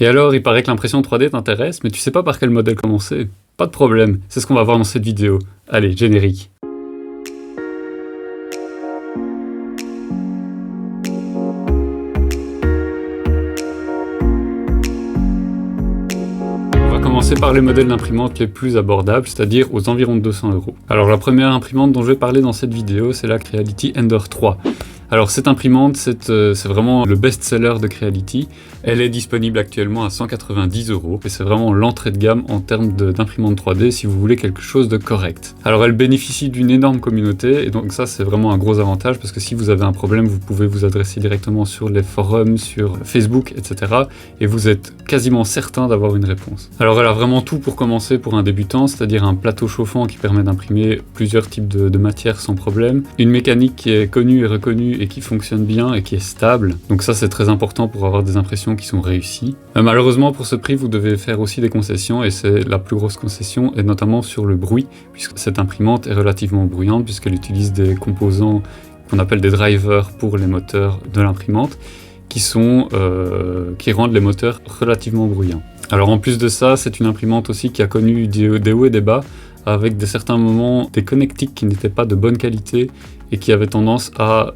Et alors, il paraît que l'impression 3D t'intéresse, mais tu sais pas par quel modèle commencer? Pas de problème, c'est ce qu'on va voir dans cette vidéo. Allez, générique. On va commencer par les modèles d'imprimantes les plus abordables, c'est-à-dire aux environs de 200 €. Alors la première imprimante dont je vais parler dans cette vidéo, c'est la Creality Ender 3. Alors cette imprimante, c'est vraiment le best-seller de Creality. Elle est disponible actuellement à 190 € et c'est vraiment l'entrée de gamme en termes d'imprimante 3D si vous voulez quelque chose de correct. Alors elle bénéficie d'une énorme communauté et donc ça c'est vraiment un gros avantage parce que si vous avez un problème, vous pouvez vous adresser directement sur les forums, sur Facebook, etc. et vous êtes quasiment certain d'avoir une réponse. Alors elle a vraiment tout pour commencer pour un débutant, c'est-à-dire un plateau chauffant qui permet d'imprimer plusieurs types de matières sans problème, une mécanique qui est connue et reconnue et qui fonctionne bien et qui est stable. Donc ça c'est très important pour avoir des impressions qui sont réussies. Malheureusement pour ce prix vous devez faire aussi des concessions et c'est la plus grosse concession et notamment sur le bruit puisque cette imprimante est relativement bruyante puisqu'elle utilise des composants qu'on appelle des drivers pour les moteurs de l'imprimante qui rendent les moteurs relativement bruyants. Alors en plus de ça c'est une imprimante aussi qui a connu des hauts et des bas avec certains moments des connectiques qui n'étaient pas de bonne qualité et qui avaient tendance à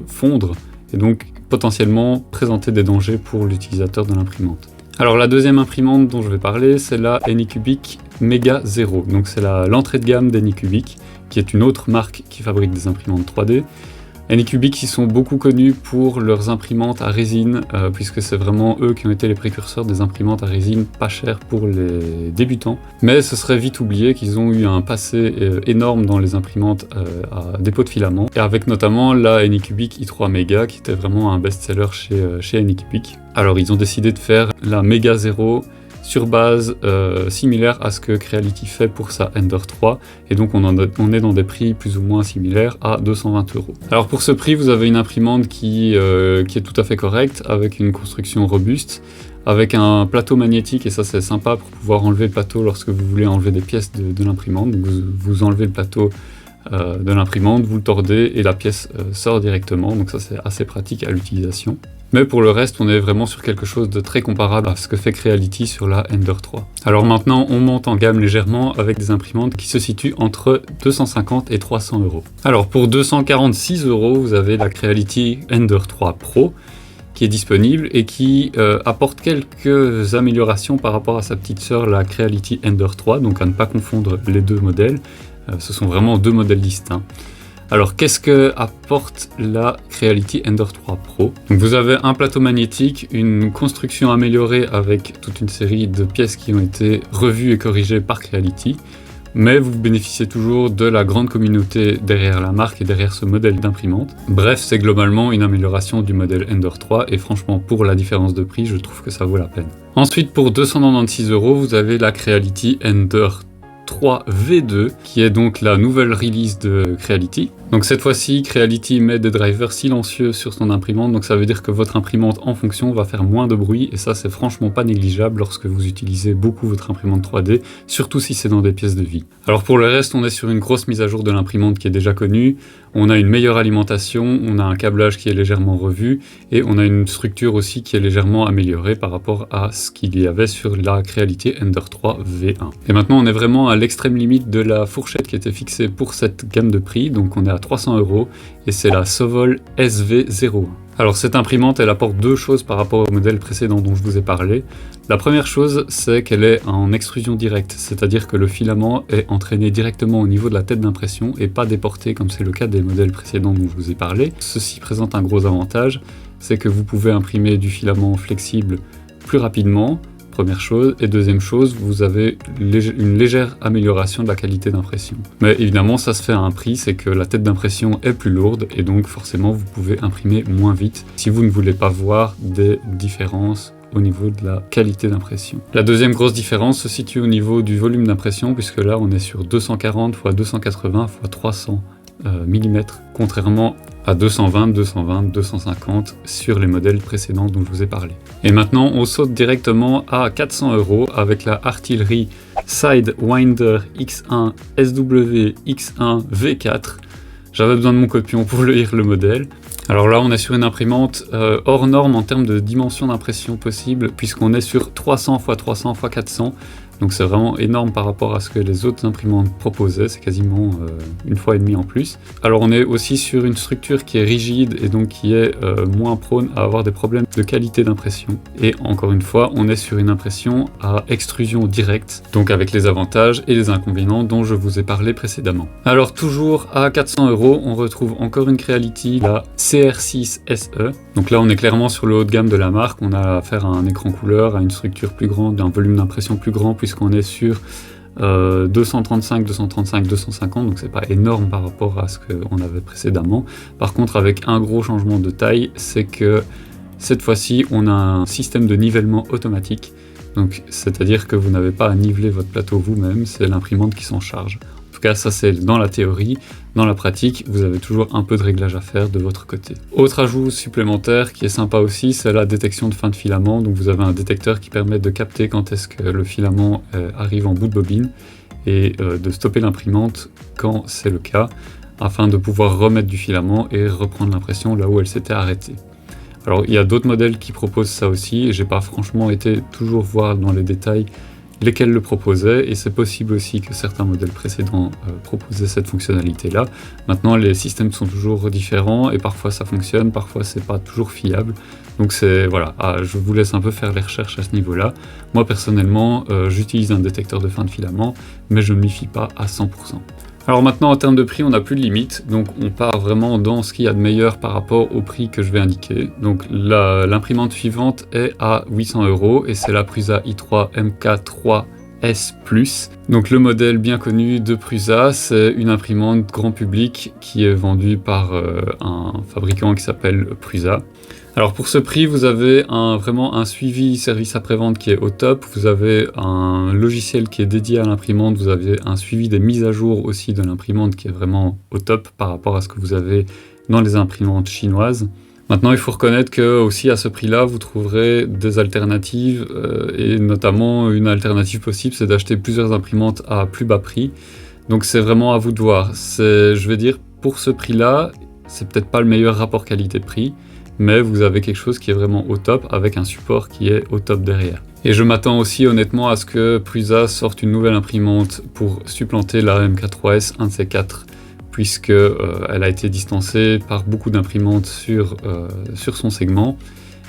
fondre et donc potentiellement présenter des dangers pour l'utilisateur de l'imprimante. Alors la deuxième imprimante dont je vais parler, c'est la Anycubic Mega Zero. Donc c'est l'entrée de gamme d'Anycubic, qui est une autre marque qui fabrique des imprimantes 3D. Anycubic, ils sont beaucoup connus pour leurs imprimantes à résine, puisque c'est vraiment eux qui ont été les précurseurs des imprimantes à résine pas chères pour les débutants. Mais ce serait vite oublié qu'ils ont eu un passé énorme dans les imprimantes à dépôt de filaments, et avec notamment la Anycubic i3 Mega, qui était vraiment un best-seller chez Anycubic. Alors ils ont décidé de faire la Mega Zero sur base similaire à ce que Creality fait pour sa Ender 3 et donc on est dans des prix plus ou moins similaires à 220 €. Alors pour ce prix vous avez une imprimante qui est tout à fait correcte avec une construction robuste, avec un plateau magnétique et ça c'est sympa pour pouvoir enlever le plateau lorsque vous voulez enlever des pièces de l'imprimante. Donc vous enlevez le plateau de l'imprimante, vous le tordez et la pièce sort directement, donc ça c'est assez pratique à l'utilisation. Mais pour le reste, on est vraiment sur quelque chose de très comparable à ce que fait Creality sur la Ender 3. Alors maintenant, on monte en gamme légèrement avec des imprimantes qui se situent entre 250 et 300 €. Alors pour 246 €, vous avez la Creality Ender 3 Pro qui est disponible et qui apporte quelques améliorations par rapport à sa petite sœur, la Creality Ender 3, donc à ne pas confondre les deux modèles. Ce sont vraiment deux modèles distincts. Alors qu'est-ce que apporte la Creality Ender 3 Pro? Donc, vous avez un plateau magnétique, une construction améliorée avec toute une série de pièces qui ont été revues et corrigées par Creality, mais vous bénéficiez toujours de la grande communauté derrière la marque et derrière ce modèle d'imprimante. Bref, c'est globalement une amélioration du modèle Ender 3 et franchement pour la différence de prix, je trouve que ça vaut la peine. Ensuite pour 296 €, vous avez la Creality Ender 3 V2 qui est donc la nouvelle release de Creality. Donc cette fois-ci, Creality met des drivers silencieux sur son imprimante, donc ça veut dire que votre imprimante en fonction va faire moins de bruit et ça c'est franchement pas négligeable lorsque vous utilisez beaucoup votre imprimante 3D, surtout si c'est dans des pièces de vie. Alors pour le reste, on est sur une grosse mise à jour de l'imprimante qui est déjà connue, on a une meilleure alimentation, on a un câblage qui est légèrement revu et on a une structure aussi qui est légèrement améliorée par rapport à ce qu'il y avait sur la Creality Ender 3 V1. Et maintenant on est vraiment à l'extrême limite de la fourchette qui était fixée pour cette gamme de prix, donc on est à 300 € et c'est la Sovol SV01. Alors cette imprimante elle apporte deux choses par rapport au modèle précédent dont je vous ai parlé. La première chose c'est qu'elle est en extrusion directe, c'est-à-dire que le filament est entraîné directement au niveau de la tête d'impression et pas déporté comme c'est le cas des modèles précédents dont je vous ai parlé. Ceci présente un gros avantage, c'est que vous pouvez imprimer du filament flexible plus rapidement, première chose, et deuxième chose, vous avez une légère amélioration de la qualité d'impression. Mais évidemment, ça se fait à un prix, c'est que la tête d'impression est plus lourde et donc forcément vous pouvez imprimer moins vite si vous ne voulez pas voir des différences au niveau de la qualité d'impression. La deuxième grosse différence se situe au niveau du volume d'impression, puisque là on est sur 240 x 280 x 300 mm, contrairement à 220, 220, 250 sur les modèles précédents dont je vous ai parlé. Et maintenant on saute directement à 400 € avec la Artillery Sidewinder X1 SW X1 V4. J'avais besoin de mon code pion pour lire le modèle. Alors là, on est sur une imprimante hors norme en termes de dimension d'impression possible, puisqu'on est sur 300 x 300 x 400. Donc c'est vraiment énorme par rapport à ce que les autres imprimantes proposaient, c'est quasiment une fois et demie en plus. Alors on est aussi sur une structure qui est rigide et donc qui est moins prône à avoir des problèmes de qualité d'impression. Et encore une fois, on est sur une impression à extrusion directe, donc avec les avantages et les inconvénients dont je vous ai parlé précédemment. Alors toujours à 400 €, on retrouve encore une Creality, la CR6 SE. Donc là on est clairement sur le haut de gamme de la marque, on a affaire à un écran couleur, à une structure plus grande, un volume d'impression plus grand, puisqu'on est sur 235, 235, 250, donc c'est pas énorme par rapport à ce qu'on avait précédemment. Par contre, avec un gros changement de taille, c'est que cette fois-ci, on a un système de nivellement automatique. Donc, c'est-à-dire que vous n'avez pas à niveler votre plateau vous-même, c'est l'imprimante qui s'en charge. En tout cas, ça c'est dans la théorie. Dans la pratique, vous avez toujours un peu de réglage à faire de votre côté. Autre ajout supplémentaire qui est sympa aussi, c'est la détection de fin de filament. Donc vous avez un détecteur qui permet de capter quand est-ce que le filament arrive en bout de bobine et de stopper l'imprimante quand c'est le cas, afin de pouvoir remettre du filament et reprendre l'impression là où elle s'était arrêtée. Alors il y a d'autres modèles qui proposent ça aussi, et j'ai pas franchement été toujours voir dans les détails lesquels le proposaient, et c'est possible aussi que certains modèles précédents proposaient cette fonctionnalité-là. Maintenant, les systèmes sont toujours différents, et parfois ça fonctionne, parfois c'est pas toujours fiable. Donc c'est, voilà, je vous laisse un peu faire les recherches à ce niveau-là. Moi personnellement, j'utilise un détecteur de fin de filament, mais je ne m'y fie pas à 100%. Alors maintenant, en termes de prix, on n'a plus de limite, donc on part vraiment dans ce qu'il y a de meilleur par rapport au prix que je vais indiquer. Donc l'imprimante suivante est à 800 €, et c'est la Prusa i3 MK3S+. Donc le modèle bien connu de Prusa, c'est une imprimante grand public qui est vendue par un fabricant qui s'appelle Prusa. Alors pour ce prix, vous avez vraiment un suivi service après-vente qui est au top, vous avez un logiciel qui est dédié à l'imprimante, vous avez un suivi des mises à jour aussi de l'imprimante qui est vraiment au top par rapport à ce que vous avez dans les imprimantes chinoises. Maintenant, il faut reconnaître que aussi à ce prix-là, vous trouverez des alternatives, et notamment une alternative possible, c'est d'acheter plusieurs imprimantes à plus bas prix. Donc c'est vraiment à vous de voir. Je vais dire, pour ce prix-là, c'est peut-être pas le meilleur rapport qualité-prix, mais vous avez quelque chose qui est vraiment au top, avec un support qui est au top derrière. Et je m'attends aussi honnêtement à ce que Prusa sorte une nouvelle imprimante pour supplanter la MK3S, un de ces quatre, puisque elle a été distancée par beaucoup d'imprimantes sur son segment,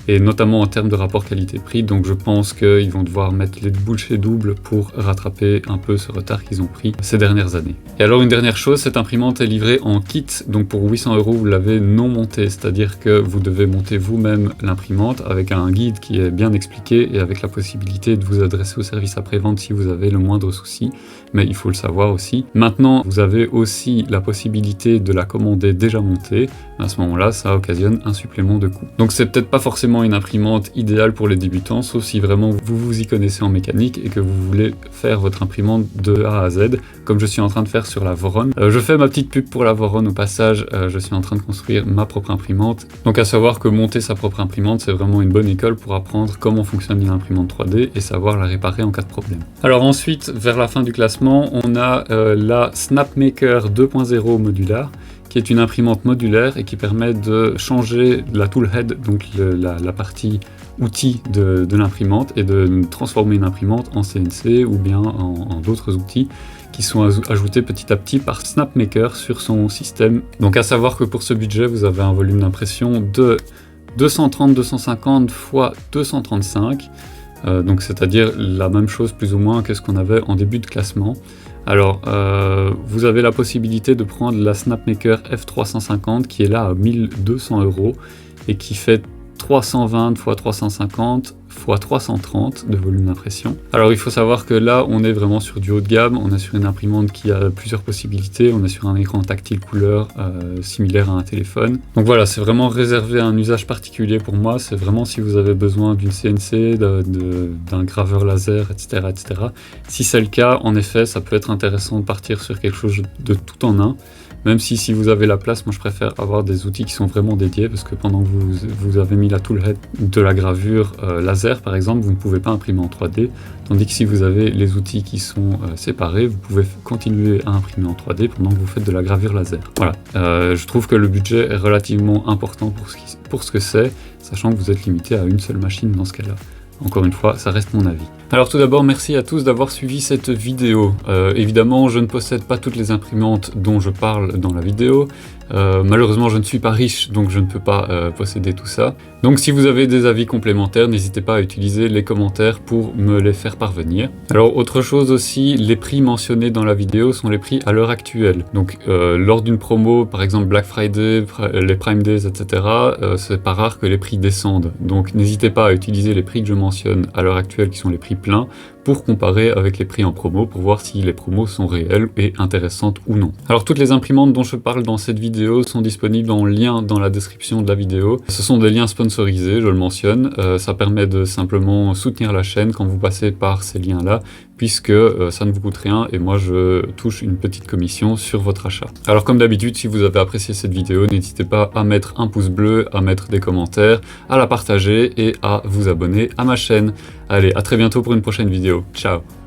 et notamment en termes de rapport qualité-prix, donc je pense qu'ils vont devoir mettre les boules chez double pour rattraper un peu ce retard qu'ils ont pris ces dernières années. Et alors une dernière chose, cette imprimante est livrée en kit, donc pour 800 € vous l'avez non montée, c'est-à-dire que vous devez monter vous-même l'imprimante avec un guide qui est bien expliqué et avec la possibilité de vous adresser au service après-vente si vous avez le moindre souci, mais il faut le savoir aussi. Maintenant, vous avez aussi la possibilité de la commander déjà montée, mais à ce moment-là, ça occasionne un supplément de coût. Donc c'est peut-être pas forcément une imprimante idéale pour les débutants, sauf si vraiment vous vous y connaissez en mécanique et que vous voulez faire votre imprimante de A à Z, comme je suis en train de faire sur la Voron. Je fais ma petite pub pour la Voron au passage, je suis en train de construire ma propre imprimante. Donc à savoir que monter sa propre imprimante, c'est vraiment une bonne école pour apprendre comment fonctionne une imprimante 3D et savoir la réparer en cas de problème. Alors ensuite, vers la fin du classement, on a la Snapmaker 2.0 modulaire, qui est une imprimante modulaire et qui permet de changer la toolhead, donc la partie outil de l'imprimante, et de transformer une imprimante en CNC ou bien en d'autres outils qui sont ajoutés petit à petit par Snapmaker sur son système. Donc à savoir que pour ce budget, vous avez un volume d'impression de 230-250 x 235, donc c'est-à-dire la même chose plus ou moins que ce qu'on avait en début de classement. Alors, vous avez la possibilité de prendre la Snapmaker F350 qui est là à 1200 € et qui fait 320 x 350 x 330 de volume d'impression. Alors il faut savoir que là on est vraiment sur du haut de gamme, on est sur une imprimante qui a plusieurs possibilités, on est sur un écran tactile couleur similaire à un téléphone. Donc voilà, c'est vraiment réservé à un usage particulier pour moi, c'est vraiment si vous avez besoin d'une CNC, d'un graveur laser, etc., etc. Si c'est le cas, en effet, ça peut être intéressant de partir sur quelque chose de tout en un. même si vous avez la place, moi je préfère avoir des outils qui sont vraiment dédiés, parce que pendant que vous avez mis la toolhead de la gravure laser par exemple, vous ne pouvez pas imprimer en 3D, tandis que si vous avez les outils qui sont séparés, vous pouvez continuer à imprimer en 3D pendant que vous faites de la gravure laser. Voilà, je trouve que le budget est relativement important pour ce que c'est, sachant que vous êtes limité à une seule machine dans ce cas-là. Encore une fois, ça reste mon avis. Alors tout d'abord, merci à tous d'avoir suivi cette vidéo. Évidemment, je ne possède pas toutes les imprimantes dont je parle dans la vidéo. Malheureusement, je ne suis pas riche, donc je ne peux pas posséder tout ça. Donc si vous avez des avis complémentaires, n'hésitez pas à utiliser les commentaires pour me les faire parvenir. Alors autre chose aussi, les prix mentionnés dans la vidéo sont les prix à l'heure actuelle. Donc lors d'une promo, par exemple Black Friday, les Prime Days, etc., c'est pas rare que les prix descendent. Donc n'hésitez pas à utiliser les prix que je mentionne à l'heure actuelle, qui sont les prix pleins, pour comparer avec les prix en promo, pour voir si les promos sont réelles et intéressantes ou non. Alors toutes les imprimantes dont je parle dans cette vidéo sont disponibles en lien dans la description de la vidéo. Ce sont des liens sponsorisés, je le mentionne, ça permet de simplement soutenir la chaîne quand vous passez par ces liens-là, puisque ça ne vous coûte rien et moi je touche une petite commission sur votre achat. Alors comme d'habitude, si vous avez apprécié cette vidéo, n'hésitez pas à mettre un pouce bleu, à mettre des commentaires, à la partager et à vous abonner à ma chaîne. Allez, à très bientôt pour une prochaine vidéo. Ciao!